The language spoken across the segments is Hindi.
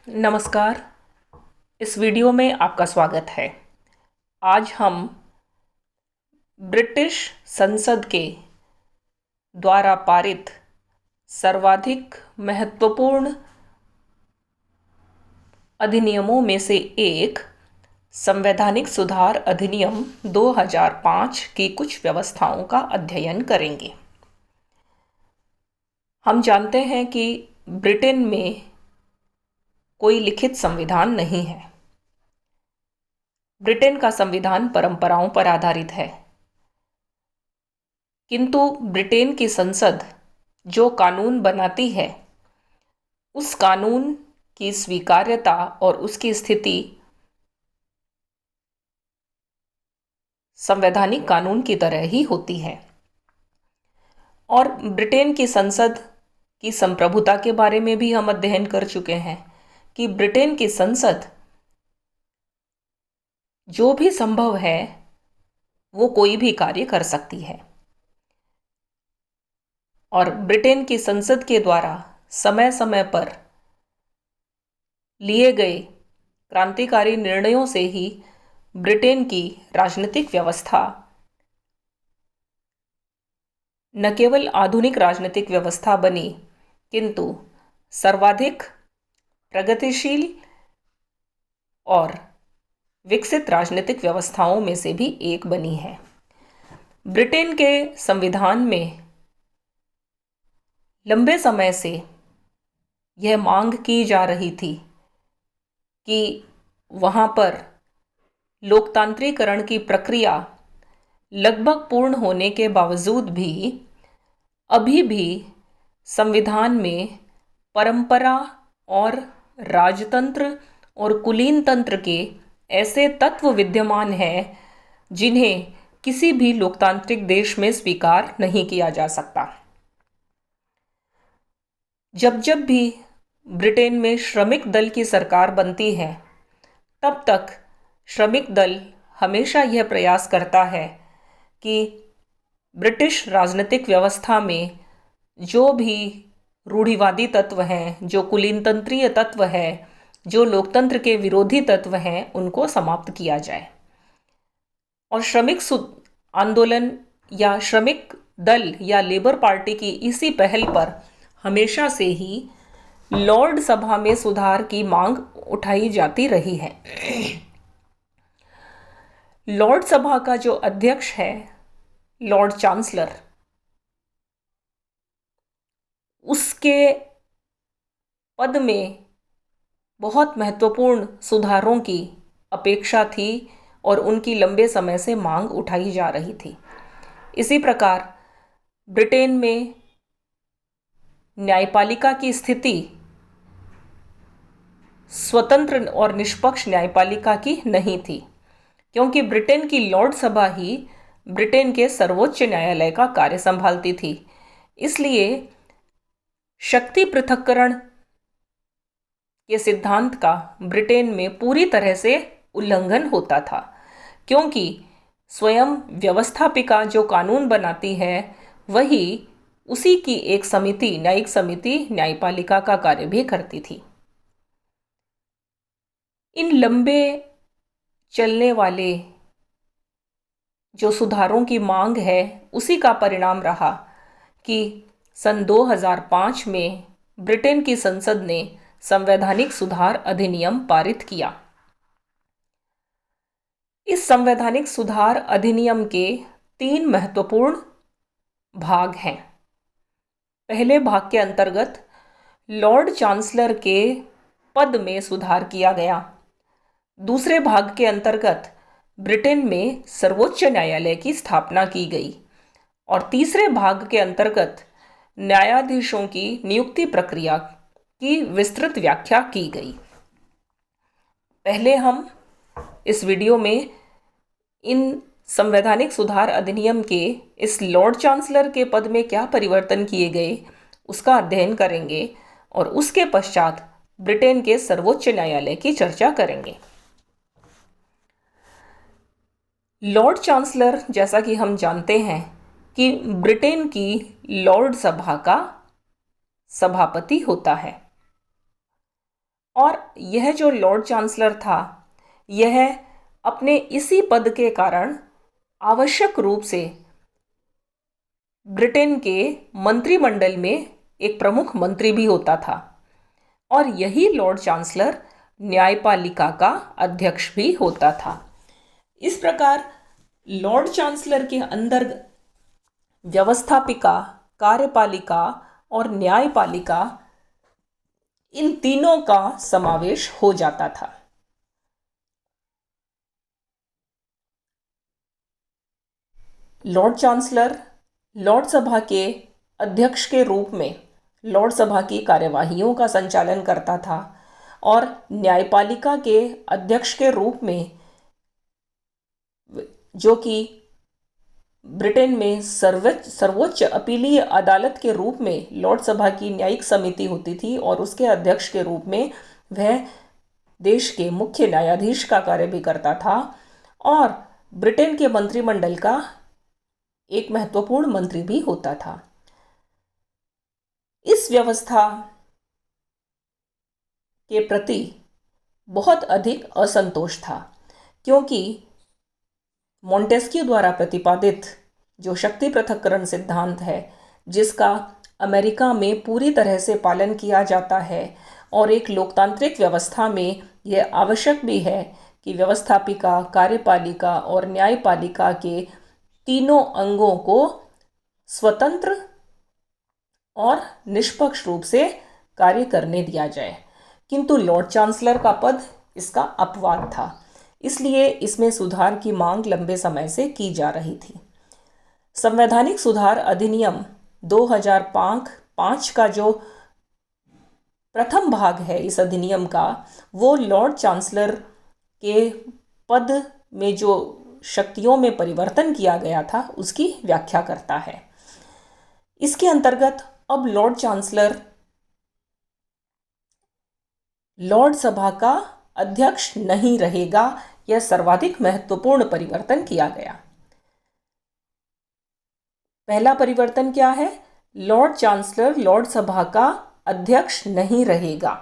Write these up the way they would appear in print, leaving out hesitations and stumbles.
नमस्कार। इस वीडियो में आपका स्वागत है। आज हम ब्रिटिश संसद के द्वारा पारित सर्वाधिक महत्वपूर्ण अधिनियमों में से एक संवैधानिक सुधार अधिनियम 2005 की कुछ व्यवस्थाओं का अध्ययन करेंगे। हम जानते हैं कि ब्रिटेन में कोई लिखित संविधान नहीं है। ब्रिटेन का संविधान परंपराओं पर आधारित है, किंतु ब्रिटेन की संसद जो कानून बनाती है उस कानून की स्वीकार्यता और उसकी स्थिति संवैधानिक कानून की तरह ही होती है। और ब्रिटेन की संसद की संप्रभुता के बारे में भी हम अध्ययन कर चुके हैं कि ब्रिटेन की संसद जो भी संभव है वो कोई भी कार्य कर सकती है। और ब्रिटेन की संसद के द्वारा समय समय पर लिए गए क्रांतिकारी निर्णयों से ही ब्रिटेन की राजनीतिक व्यवस्था न केवल आधुनिक राजनीतिक व्यवस्था बनी, किंतु सर्वाधिक प्रगतिशील और विकसित राजनीतिक व्यवस्थाओं में से भी एक बनी है। ब्रिटेन के संविधान में लंबे समय से यह मांग की जा रही थी कि वहाँ पर लोकतांत्रिकरण की प्रक्रिया लगभग पूर्ण होने के बावजूद भी अभी भी संविधान में परंपरा और राजतंत्र और कुलीन तंत्र के ऐसे तत्व विद्यमान हैं जिन्हें किसी भी लोकतांत्रिक देश में स्वीकार नहीं किया जा सकता। जब जब भी ब्रिटेन में श्रमिक दल की सरकार बनती है, तब तक श्रमिक दल हमेशा यह प्रयास करता है कि ब्रिटिश राजनीतिक व्यवस्था में जो भी रूढ़िवादी तत्व हैं, जो कुलीनतंत्रीय तत्व हैं, जो लोकतंत्र के विरोधी तत्व हैं, उनको समाप्त किया जाए। और श्रमिक आंदोलन या श्रमिक दल या लेबर पार्टी की इसी पहल पर हमेशा से ही लॉर्ड सभा में सुधार की मांग उठाई जाती रही है। लॉर्ड सभा का जो अध्यक्ष है, लॉर्ड चांसलर, उसके पद में बहुत महत्वपूर्ण सुधारों की अपेक्षा थी और उनकी लंबे समय से मांग उठाई जा रही थी। इसी प्रकार ब्रिटेन में न्यायपालिका की स्थिति स्वतंत्र और निष्पक्ष न्यायपालिका की नहीं थी, क्योंकि ब्रिटेन की लॉर्ड सभा ही ब्रिटेन के सर्वोच्च न्यायालय का कार्य संभालती थी। इसलिए शक्ति पृथक्करण के सिद्धांत का ब्रिटेन में पूरी तरह से उल्लंघन होता था, क्योंकि स्वयं व्यवस्थापिका जो कानून बनाती है वही उसी की एक समिति, न्यायिक समिति, न्यायपालिका का कार्य भी करती थी। इन लंबे चलने वाले जो सुधारों की मांग है उसी का परिणाम रहा कि सन 2005 में ब्रिटेन की संसद ने संवैधानिक सुधार अधिनियम पारित किया। इस संवैधानिक सुधार अधिनियम के 3 महत्वपूर्ण भाग हैं। पहले भाग के अंतर्गत लॉर्ड चांसलर के पद में सुधार किया गया। दूसरे भाग के अंतर्गत ब्रिटेन में सर्वोच्च न्यायालय की स्थापना की गई और तीसरे भाग के अंतर्गत न्यायाधीशों की नियुक्ति प्रक्रिया की विस्तृत व्याख्या की गई। पहले हम इस वीडियो में इन संवैधानिक सुधार अधिनियम के इस लॉर्ड चांसलर के पद में क्या परिवर्तन किए गए उसका अध्ययन करेंगे और उसके पश्चात ब्रिटेन के सर्वोच्च न्यायालय की चर्चा करेंगे। लॉर्ड चांसलर, जैसा कि हम जानते हैं कि ब्रिटेन की लॉर्ड सभा का सभापति होता है और यह जो लॉर्ड चांसलर था, यह अपने इसी पद के कारण आवश्यक रूप से ब्रिटेन के मंत्रिमंडल में एक प्रमुख मंत्री भी होता था और यही लॉर्ड चांसलर न्यायपालिका का अध्यक्ष भी होता था। इस प्रकार लॉर्ड चांसलर के अंदर व्यवस्थापिका, कार्यपालिका और न्यायपालिका, इन तीनों का समावेश हो जाता था। लॉर्ड चांसलर लॉर्ड सभा के अध्यक्ष के रूप में लॉर्ड सभा की कार्यवाहियों का संचालन करता था और न्यायपालिका के अध्यक्ष के रूप में, जो कि ब्रिटेन में सर्वोच्च अपीलीय अदालत के रूप में लॉर्ड सभा की न्यायिक समिति होती थी, और उसके अध्यक्ष के रूप में वह देश के मुख्य न्यायाधीश का कार्य भी करता था और ब्रिटेन के मंत्रिमंडल का एक महत्वपूर्ण मंत्री भी होता था। इस व्यवस्था के प्रति बहुत अधिक असंतोष था, क्योंकि मॉन्टेस्क्यू द्वारा प्रतिपादित जो शक्ति पृथक्करण सिद्धांत है, जिसका अमेरिका में पूरी तरह से पालन किया जाता है और एक लोकतांत्रिक व्यवस्था में यह आवश्यक भी है कि व्यवस्थापिका, कार्यपालिका और न्यायपालिका के तीनों अंगों को स्वतंत्र और निष्पक्ष रूप से कार्य करने दिया जाए, किंतु लॉर्ड चांसलर का पद इसका अपवाद था। इसलिए इसमें सुधार की मांग लंबे समय से की जा रही थी। संवैधानिक सुधार अधिनियम 2005 का जो प्रथम भाग है इस अधिनियम का, वो लॉर्ड चांसलर के पद में जो शक्तियों में परिवर्तन किया गया था उसकी व्याख्या करता है। इसके अंतर्गत अब लॉर्ड चांसलर लॉर्ड सभा का अध्यक्ष नहीं रहेगा। यह सर्वाधिक महत्वपूर्ण परिवर्तन किया गया। पहला परिवर्तन क्या है? लॉर्ड चांसलर लॉर्ड सभा का अध्यक्ष नहीं रहेगा,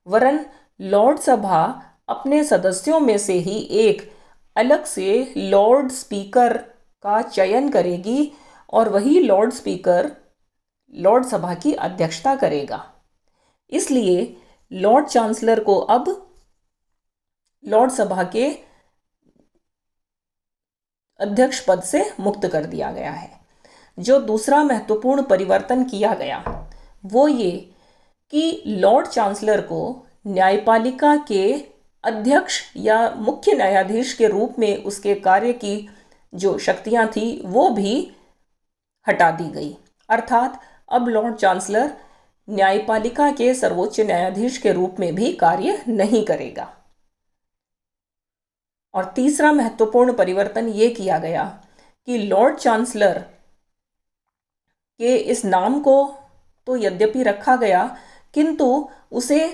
वरन लॉर्ड सभा अपने सदस्यों में से ही एक अलग से लॉर्ड स्पीकर का चयन करेगी और वही लॉर्ड स्पीकर लॉर्ड सभा की अध्यक्षता करेगा। इसलिए लॉर्ड चांसलर को अब लॉर्ड सभा के अध्यक्ष पद से मुक्त कर दिया गया है। जो दूसरा महत्वपूर्ण परिवर्तन किया गया वो ये कि लॉर्ड चांसलर को न्यायपालिका के अध्यक्ष या मुख्य न्यायाधीश के रूप में उसके कार्य की जो शक्तियां थी वो भी हटा दी गई। अर्थात अब लॉर्ड चांसलर न्यायपालिका के सर्वोच्च न्यायाधीश के रूप में भी कार्य नहीं करेगा। और तीसरा महत्वपूर्ण परिवर्तन ये किया गया कि लॉर्ड चांसलर के इस नाम को तो यद्यपि रखा गया, किंतु उसे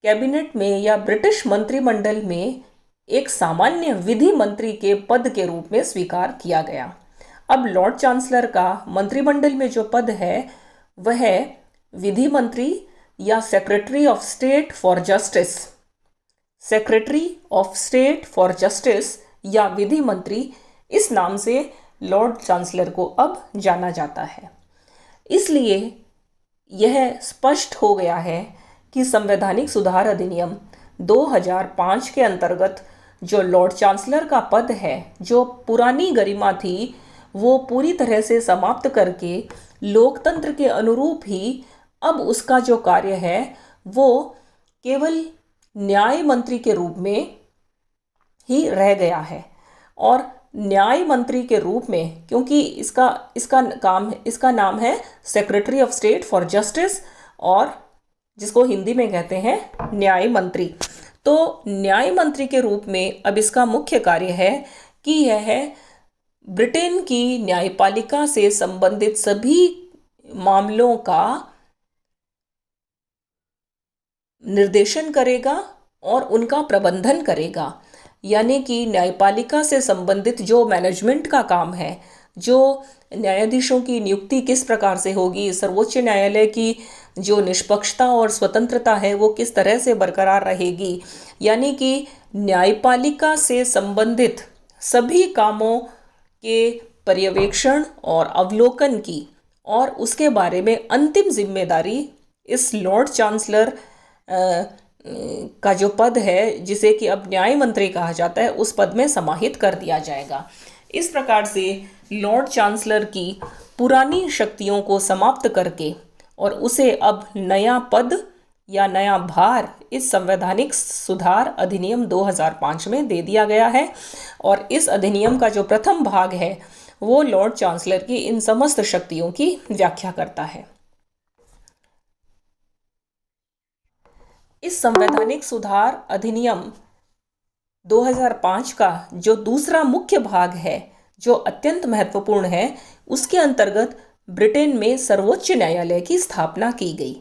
कैबिनेट में या ब्रिटिश मंत्रिमंडल में एक सामान्य विधि मंत्री के पद के रूप में स्वीकार किया गया। अब लॉर्ड चांसलर का मंत्रिमंडल में जो पद है वह विधि मंत्री या secretary of state for justice, secretary of state for justice या विधि मंत्री, इस नाम से लॉर्ड चांसलर को अब जाना जाता है। इसलिए यह स्पष्ट हो गया है कि संवैधानिक सुधार अधिनियम 2005 के अंतर्गत जो लॉर्ड चांसलर का पद है, जो पुरानी गरिमा थी, वो पूरी तरह से समाप्त करके लोकतंत्र के अनुरूप ही अब उसका जो कार्य है वो केवल न्याय मंत्री के रूप में ही रह गया है। और न्याय मंत्री के रूप में, क्योंकि इसका नाम है secretary of state for justice, और जिसको हिंदी में कहते हैं न्याय मंत्री, तो न्याय मंत्री के रूप में अब इसका मुख्य कार्य है कि यह ब्रिटेन की न्यायपालिका से संबंधित सभी मामलों का निर्देशन करेगा और उनका प्रबंधन करेगा। यानी कि न्यायपालिका से संबंधित जो मैनेजमेंट का काम है, जो न्यायाधीशों की नियुक्ति किस प्रकार से होगी, सर्वोच्च न्यायालय की जो निष्पक्षता और स्वतंत्रता है वो किस तरह से बरकरार रहेगी, यानी कि न्यायपालिका से संबंधित सभी कामों के पर्यवेक्षण और अवलोकन की और उसके बारे में अंतिम जिम्मेदारी इस लॉर्ड चांसलर का जो पद है, जिसे कि अब न्याय मंत्री कहा जाता है, उस पद में समाहित कर दिया जाएगा। इस प्रकार से लॉर्ड चांसलर की पुरानी शक्तियों को समाप्त करके और उसे अब नया पद या नया भार इस संवैधानिक सुधार अधिनियम 2005 में दे दिया गया है। और इस अधिनियम का जो प्रथम भाग है वो लॉर्ड चांसलर की इन समस्त शक्तियों की व्याख्या करता है। इस संवैधानिक सुधार अधिनियम 2005 का जो दूसरा मुख्य भाग है, जो अत्यंत महत्वपूर्ण है, उसके अंतर्गत ब्रिटेन में सर्वोच्च न्यायालय की स्थापना की गई।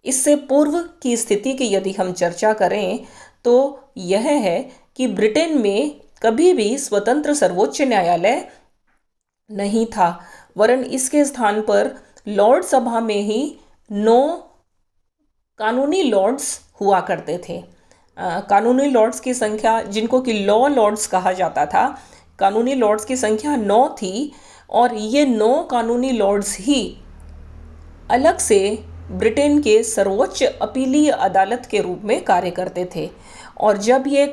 इससे पूर्व की स्थिति की यदि हम चर्चा करें तो यह है कि ब्रिटेन में कभी भी स्वतंत्र सर्वोच्च न्यायालय नहीं था, वरन इसके स्थान पर लॉर्ड सभा में ही 9 कानूनी लॉर्ड्स हुआ करते थे। कानूनी लॉर्ड्स की संख्या, जिनको कि लॉ लॉर्ड्स कहा जाता था, कानूनी लॉर्ड्स की संख्या 9 थी और ये 9 कानूनी लॉर्ड्स ही अलग से ब्रिटेन के सर्वोच्च अपीलीय अदालत के रूप में कार्य करते थे। और जब ये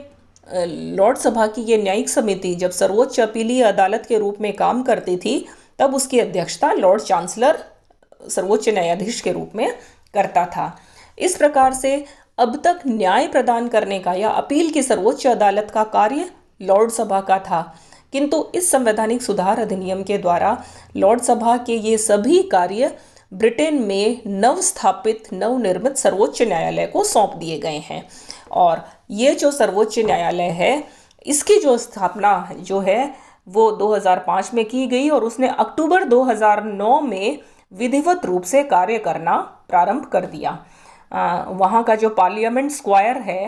लॉर्ड सभा की ये न्यायिक समिति जब सर्वोच्च अपीलीय अदालत के रूप में काम करती थी, तब उसकी अध्यक्षता लॉर्ड चांसलर सर्वोच्च न्यायाधीश के रूप में करता था। इस प्रकार से अब तक न्याय प्रदान करने का या अपील की सर्वोच्च अदालत का कार्य लॉर्ड सभा का था, किंतु इस संवैधानिक सुधार अधिनियम के द्वारा लॉर्ड सभा के ये सभी कार्य ब्रिटेन में नवस्थापित नवनिर्मित सर्वोच्च न्यायालय को सौंप दिए गए हैं। और ये जो सर्वोच्च न्यायालय है, इसकी जो स्थापना जो है वो 2005 में की गई और उसने अक्टूबर 2009 में विधिवत रूप से कार्य करना प्रारंभ कर दिया। वहाँ का जो पार्लियामेंट स्क्वायर है,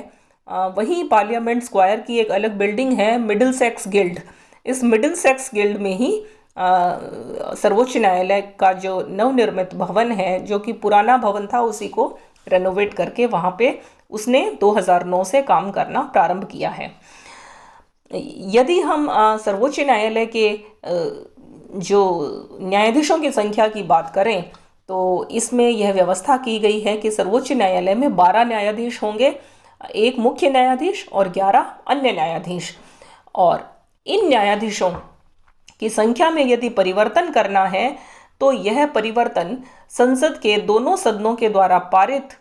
वही पार्लियामेंट स्क्वायर की एक अलग बिल्डिंग है, मिडिलसेक्स गिल्ड। इस मिडिलसेक्स गिल्ड में ही सर्वोच्च न्यायालय का जो नवनिर्मित भवन है, जो कि पुराना भवन था, उसी को रेनोवेट करके वहाँ पे उसने 2009 से काम करना प्रारंभ किया है। यदि हम सर्वोच्च न्यायालय के जो न्यायाधीशों की संख्या की बात करें तो इसमें यह व्यवस्था की गई है कि सर्वोच्च न्यायालय में 12 न्यायाधीश होंगे, एक मुख्य न्यायाधीश और 11 अन्य न्यायाधीश। और इन न्यायाधीशों की संख्या में यदि परिवर्तन करना है तो यह परिवर्तन संसद के दोनों सदनों के द्वारा पारित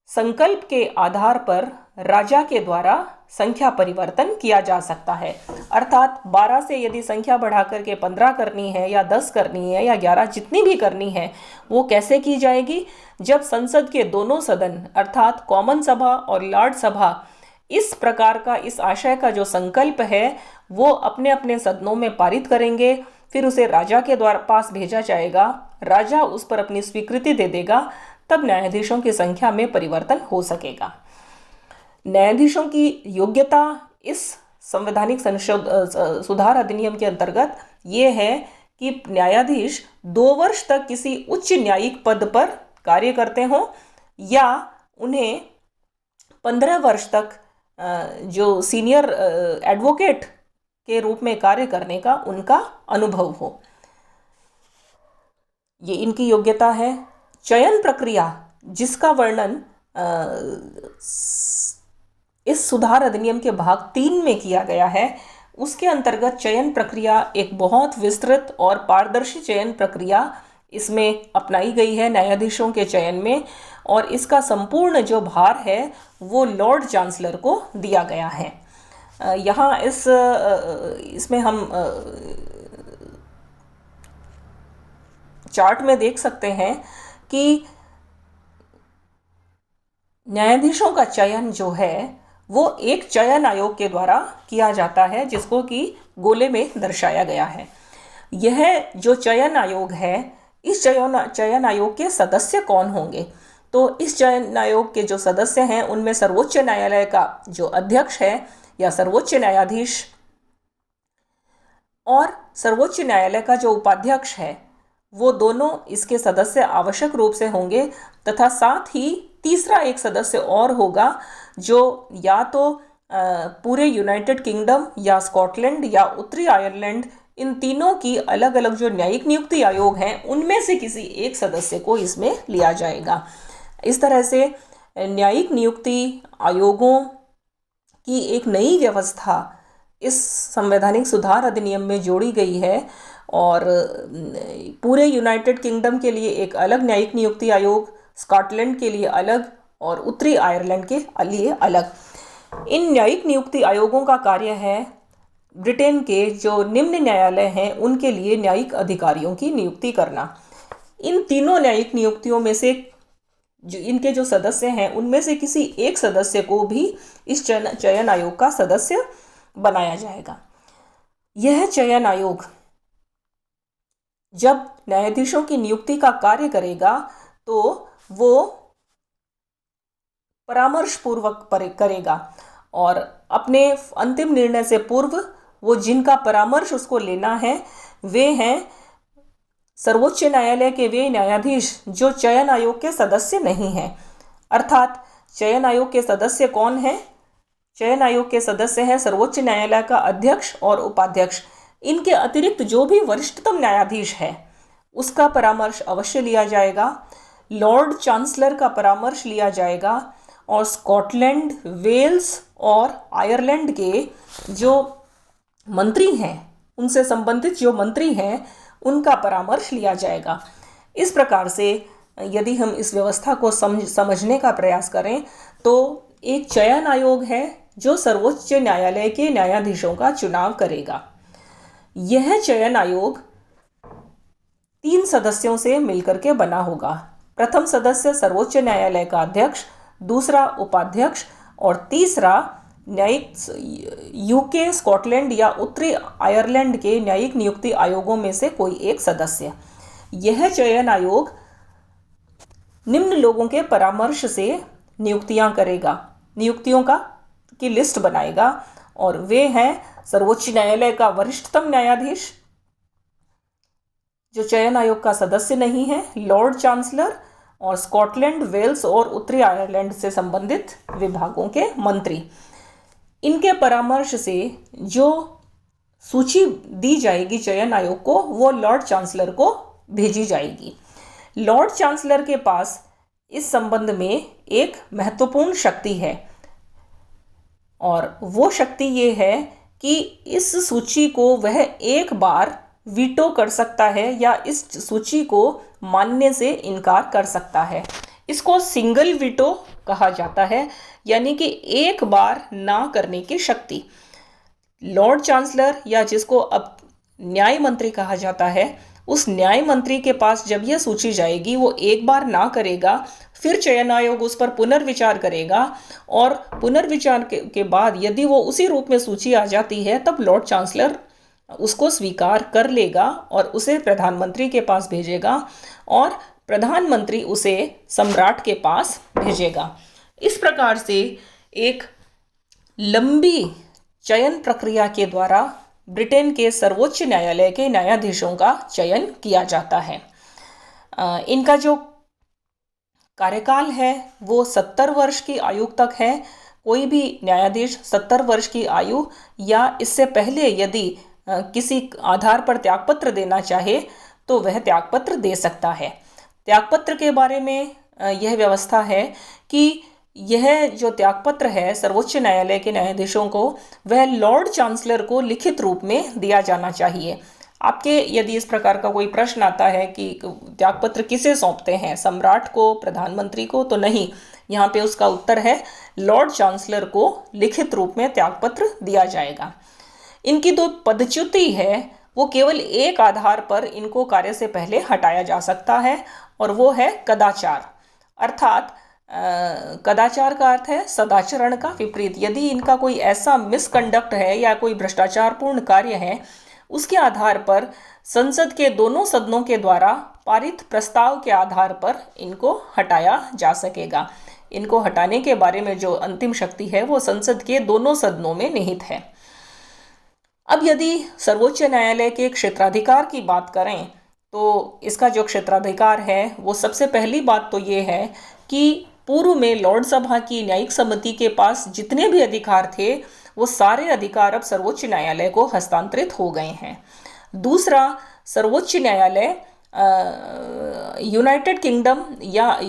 संकल्प के आधार पर राजा के द्वारा संख्या परिवर्तन किया जा सकता है। अर्थात 12 से यदि संख्या बढ़ाकर के 15 करनी है या 10 करनी है या 11, जितनी भी करनी है, वो कैसे की जाएगी? जब संसद के दोनों सदन अर्थात कॉमन सभा और लॉर्ड सभा इस प्रकार का, इस आशय का जो संकल्प है वो अपने अपने सदनों में पारित करेंगे, फिर उसे राजा के द्वारा पास भेजा जाएगा, राजा उस पर अपनी स्वीकृति दे देगा, तब न्यायाधीशों की संख्या में परिवर्तन हो सकेगा। न्यायाधीशों की योग्यता इस संवैधानिक सुधार अधिनियम के अंतर्गत ये है कि न्यायाधीश 2 वर्ष तक किसी उच्च न्यायिक पद पर कार्य करते हों या उन्हें 15 वर्ष तक जो सीनियर एडवोकेट के रूप में कार्य करने का उनका अनुभव हो। ये इनकी योग्यता है। चयन प्रक्रिया, जिसका वर्णन इस सुधार अधिनियम के भाग 3 में किया गया है, उसके अंतर्गत चयन प्रक्रिया एक बहुत विस्तृत और पारदर्शी चयन प्रक्रिया इसमें अपनाई गई है न्यायाधीशों के चयन में, और इसका संपूर्ण जो भार है वो लॉर्ड चांसलर को दिया गया है। यहाँ इसमें हम चार्ट में देख सकते हैं कि न्यायाधीशों का चयन जो है वो एक चयन आयोग के द्वारा किया जाता है, जिसको कि गोले में दर्शाया गया है। यह जो चयन आयोग है, इस चयन आयोग के सदस्य कौन होंगे? तो इस चयन आयोग के जो सदस्य हैं उनमें सर्वोच्च न्यायालय का जो अध्यक्ष है या सर्वोच्च न्यायाधीश और सर्वोच्च न्यायालय का जो उपाध्यक्ष है वो दोनों इसके सदस्य आवश्यक रूप से होंगे, तथा साथ ही तीसरा एक सदस्य और होगा जो या तो पूरे यूनाइटेड किंगडम या स्कॉटलैंड या उत्तरी आयरलैंड, इन तीनों की अलग अलग जो न्यायिक नियुक्ति आयोग हैं उनमें से किसी एक सदस्य को इसमें लिया जाएगा। इस तरह से न्यायिक नियुक्ति आयोगों की एक नई व्यवस्था इस संवैधानिक सुधार अधिनियम में जोड़ी गई है, और पूरे यूनाइटेड किंगडम के लिए एक अलग न्यायिक नियुक्ति आयोग, स्कॉटलैंड के लिए अलग और उत्तरी आयरलैंड के लिए अलग। इन न्यायिक नियुक्ति आयोगों का कार्य है ब्रिटेन के जो निम्न न्यायालय हैं उनके लिए न्यायिक अधिकारियों की नियुक्ति करना। इन तीनों न्यायिक नियुक्तियों में से जो इनके जो सदस्य हैं उनमें से किसी एक सदस्य को भी इस चयन आयोग का सदस्य बनाया जाएगा। यह चयन आयोग जब न्यायाधीशों की नियुक्ति का कार्य करेगा तो वो परामर्श पूर्वक करेगा, और अपने अंतिम निर्णय से पूर्व वो जिनका परामर्श उसको लेना है वे हैं सर्वोच्च न्यायालय के वे न्यायाधीश जो चयन आयोग के सदस्य नहीं हैं। अर्थात चयन आयोग के सदस्य कौन हैं? चयन आयोग के सदस्य हैं सर्वोच्च न्यायालय का अध्यक्ष और उपाध्यक्ष। इनके अतिरिक्त जो भी वरिष्ठतम न्यायाधीश है उसका परामर्श अवश्य लिया जाएगा, लॉर्ड चांसलर का परामर्श लिया जाएगा, और स्कॉटलैंड, वेल्स और आयरलैंड के जो मंत्री हैं उनसे संबंधित जो मंत्री हैं उनका परामर्श लिया जाएगा। इस प्रकार से यदि हम इस व्यवस्था को समझने का प्रयास करें तो एक चयन आयोग है जो सर्वोच्च न्यायालय के न्यायाधीशों का चुनाव करेगा। यह चयन आयोग 3 सदस्यों से मिलकर के बना होगा। प्रथम सदस्य सर्वोच्च न्यायालय का अध्यक्ष, दूसरा उपाध्यक्ष और तीसरा न्यायिक यूके, स्कॉटलैंड या उत्तरी आयरलैंड के न्यायिक नियुक्ति आयोगों में से कोई एक सदस्य। यह चयन आयोग निम्न लोगों के परामर्श से नियुक्तियां करेगा, नियुक्तियों की लिस्ट बनाएगा, और वे हैं सर्वोच्च न्यायालय का वरिष्ठतम न्यायाधीश जो चयन आयोग का सदस्य नहीं है, लॉर्ड चांसलर, और स्कॉटलैंड, वेल्स और उत्तरी आयरलैंड से संबंधित विभागों के मंत्री। इनके परामर्श से जो सूची दी जाएगी चयन आयोग को वो लॉर्ड चांसलर को भेजी जाएगी। लॉर्ड चांसलर के पास इस संबंध में एक महत्वपूर्ण शक्ति है, और वो शक्ति ये है कि इस सूची को वह एक बार वीटो कर सकता है या इस सूची को मानने से इनकार कर सकता है। इसको सिंगल वीटो कहा जाता है, यानी कि एक बार ना करने की शक्ति। लॉर्ड चांसलर या जिसको अब न्याय मंत्री कहा जाता है, उस न्याय मंत्री के पास जब यह सूची जाएगी वो एक बार ना करेगा, फिर चयन आयोग उस पर पुनर्विचार करेगा, और पुनर्विचार के बाद यदि वो उसी रूप में सूची आ जाती है तब लॉर्ड चांसलर उसको स्वीकार कर लेगा और उसे प्रधानमंत्री के पास भेजेगा, और प्रधानमंत्री उसे सम्राट के पास भेजेगा। इस प्रकार से एक लंबी चयन प्रक्रिया के द्वारा ब्रिटेन के सर्वोच्च न्यायालय के न्यायाधीशों का चयन किया जाता है। इनका जो कार्यकाल है वो 70 वर्ष की आयु तक है। कोई भी न्यायाधीश 70 वर्ष की आयु या इससे पहले यदि किसी आधार पर त्यागपत्र देना चाहे तो वह त्यागपत्र दे सकता है। त्यागपत्र के बारे में यह व्यवस्था है कि यह जो त्यागपत्र है सर्वोच्च न्यायालय के न्यायाधीशों को वह लॉर्ड चांसलर को लिखित रूप में दिया जाना चाहिए। आपके यदि इस प्रकार का कोई प्रश्न आता है कि त्यागपत्र किसे सौंपते हैं, सम्राट को, प्रधानमंत्री को, तो नहीं, यहाँ पे उसका उत्तर है लॉर्ड चांसलर को लिखित रूप में त्यागपत्र दिया जाएगा। इनकी जो पदच्युति है वो केवल एक आधार पर इनको कार्य से पहले हटाया जा सकता है, और वो है कदाचार। अर्थात कदाचार का अर्थ है सदाचरण का विपरीत। यदि इनका कोई ऐसा मिसकंडक्ट है या कोई भ्रष्टाचारपूर्ण कार्य है, उसके आधार पर संसद के दोनों सदनों के द्वारा पारित प्रस्ताव के आधार पर इनको हटाया जा सकेगा। इनको हटाने के बारे में जो अंतिम शक्ति है वो संसद के दोनों सदनों में निहित है। अब यदि सर्वोच्च न्यायालय के क्षेत्राधिकार की बात करें तो इसका जो क्षेत्राधिकार है वो सबसे पहली बात तो ये है कि पूर्व में लॉर्ड सभा की न्यायिक समिति के पास जितने भी अधिकार थे वो सारे अधिकार अब सर्वोच्च न्यायालय को हस्तांतरित हो गए हैं। दूसरा, सर्वोच्च न्यायालय यूनाइटेड किंगडम या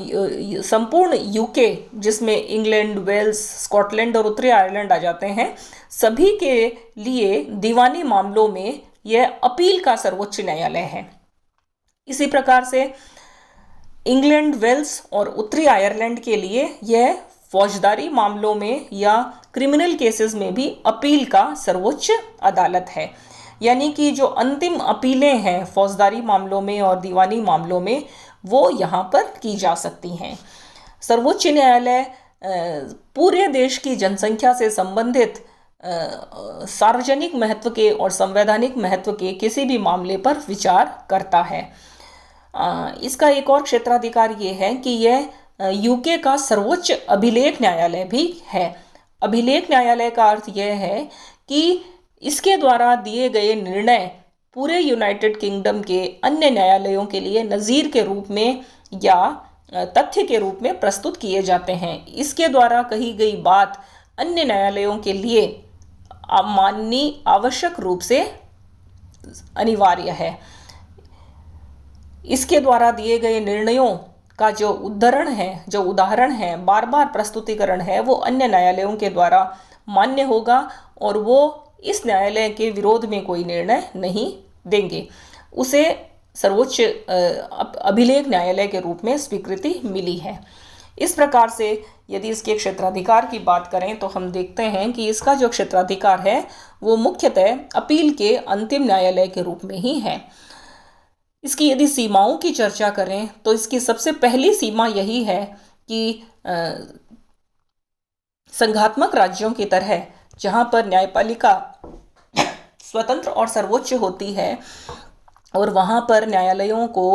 संपूर्ण यूके, जिसमें इंग्लैंड, वेल्स, स्कॉटलैंड और उत्तरी आयरलैंड आ जाते हैं, सभी के लिए दीवानी मामलों में यह अपील का सर्वोच्च न्यायालय है। इसी प्रकार से इंग्लैंड, वेल्स और उत्तरी आयरलैंड के लिए यह फौजदारी मामलों में या क्रिमिनल केसेस में भी अपील का सर्वोच्च अदालत है। यानी कि जो अंतिम अपीलें हैं फौजदारी मामलों में और दीवानी मामलों में, वो यहाँ पर की जा सकती हैं। सर्वोच्च न्यायालय पूरे देश की जनसंख्या से संबंधित सार्वजनिक महत्व के और संवैधानिक महत्व के किसी भी मामले पर विचार करता है। इसका एक और क्षेत्राधिकार ये है कि यह यूके का सर्वोच्च अभिलेख न्यायालय भी है। अभिलेख न्यायालय का अर्थ यह है कि इसके द्वारा दिए गए निर्णय पूरे यूनाइटेड किंगडम के अन्य न्यायालयों के लिए नज़ीर के रूप में या तथ्य के रूप में प्रस्तुत किए जाते हैं। इसके द्वारा कही गई बात अन्य न्यायालयों के लिए माननी आवश्यक रूप से अनिवार्य है। इसके द्वारा दिए गए निर्णयों का जो उदाहरण है, बार बार प्रस्तुतिकरण है, वो अन्य न्यायालयों के द्वारा मान्य होगा और वो इस न्यायालय के विरोध में कोई निर्णय नहीं देंगे। उसे सर्वोच्च अभिलेख न्यायालय के रूप में स्वीकृति मिली है। इस प्रकार से यदि इसके क्षेत्राधिकार की बात करें तो हम देखते हैं कि इसका जो क्षेत्राधिकार है वो मुख्यतः अपील के अंतिम न्यायालय के रूप में ही है। इसकी यदि सीमाओं की चर्चा करें तो इसकी सबसे पहली सीमा यही है कि संघात्मक राज्यों की तरह जहां पर न्यायपालिका स्वतंत्र और सर्वोच्च होती है और वहां पर न्यायालयों को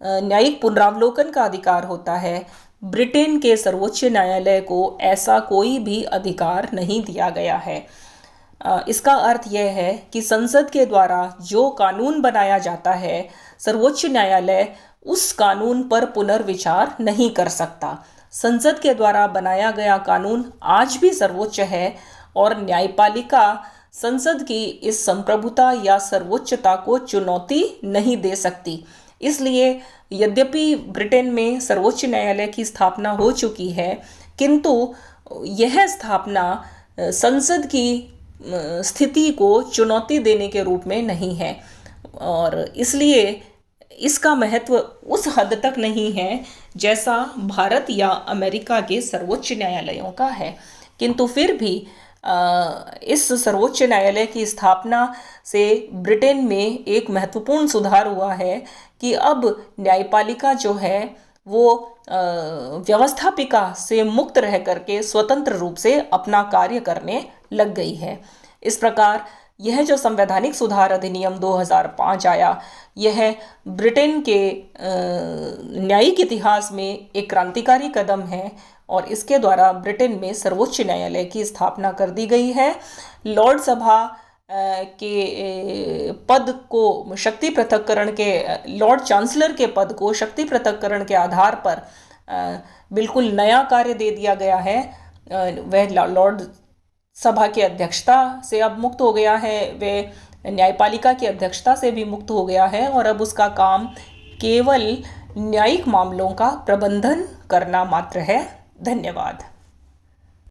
न्यायिक पुनरावलोकन का अधिकार होता है, ब्रिटेन के सर्वोच्च न्यायालय को ऐसा कोई भी अधिकार नहीं दिया गया है। इसका अर्थ यह है कि संसद के द्वारा जो कानून बनाया जाता है, सर्वोच्च न्यायालय उस कानून पर पुनर्विचार नहीं कर सकता। संसद के द्वारा बनाया गया कानून आज भी सर्वोच्च है और न्यायपालिका संसद की इस संप्रभुता या सर्वोच्चता को चुनौती नहीं दे सकती। इसलिए यद्यपि ब्रिटेन में सर्वोच्च न्यायालय की स्थापना हो चुकी है, किंतु यह स्थापना संसद की स्थिति को चुनौती देने के रूप में नहीं है और इसलिए इसका महत्व उस हद तक नहीं है जैसा भारत या अमेरिका के सर्वोच्च न्यायालयों का है। किंतु फिर भी इस सर्वोच्च न्यायालय की स्थापना से ब्रिटेन में एक महत्वपूर्ण सुधार हुआ है कि अब न्यायपालिका जो है वो व्यवस्थापिका से मुक्त रह करके स्वतंत्र रूप से अपना कार्य करने लग गई है। इस प्रकार यह जो संवैधानिक सुधार अधिनियम 2005 आया, यह ब्रिटेन के न्यायिक इतिहास में एक क्रांतिकारी कदम है और इसके द्वारा ब्रिटेन में सर्वोच्च न्यायालय की स्थापना कर दी गई है। लॉर्ड सभा के पद को शक्ति पृथक्करण के, लॉर्ड चांसलर के पद को शक्ति पृथक्करण के आधार पर बिल्कुल नया कार्य दे दिया गया है। वह लॉर्ड सभा की अध्यक्षता से अब मुक्त हो गया है, वे न्यायपालिका की अध्यक्षता से भी मुक्त हो गया है और अब उसका काम केवल न्यायिक मामलों का प्रबंधन करना मात्र है। धन्यवाद।